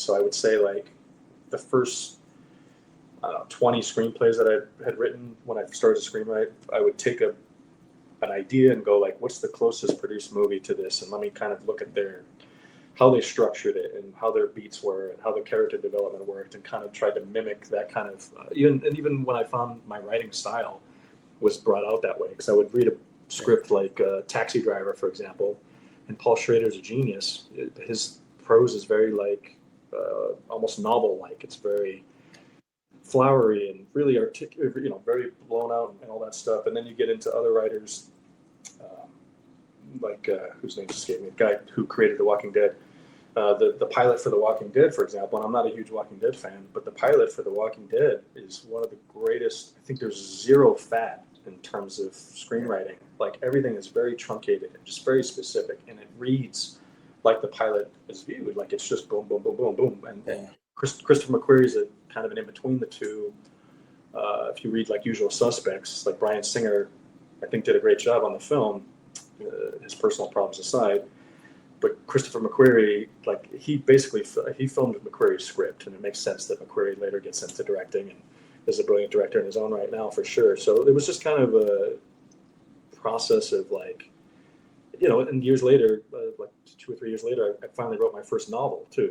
So I would say like the first 20 screenplays that I had written when I started to screenwrite, I would take an idea and go like, what's the closest produced movie to this? And let me kind of look at how they structured it and how their beats were and how the character development worked, and kind of tried to mimic that kind of, even when I found my writing style was brought out that way, because I would read a script like Taxi Driver, for example, and Paul Schrader's a genius. His prose is very like almost novel-like. It's very flowery and really articulate, very blown out and all that stuff. And then you get into other writers, like whose name escaped me, the guy who created The Walking Dead. The pilot for The Walking Dead, for example, and I'm not a huge Walking Dead fan, but the pilot for The Walking Dead is one of the greatest. I think there's zero fat in terms of screenwriting. Like everything is very truncated and just very specific, and it reads like the pilot is viewed. Like it's just boom, boom, boom, boom, boom. And Christopher McQuarrie is a kind of an in between the two. If you read like Usual Suspects, like Bryan Singer, I think did a great job on the film, his personal problems aside. But Christopher McQuarrie, like he filmed McQuarrie's script, and it makes sense that McQuarrie later gets into directing and is a brilliant director in his own right now for sure. So it was just kind of a process of like, and years later, like 2 or 3 years later, I finally wrote my first novel too.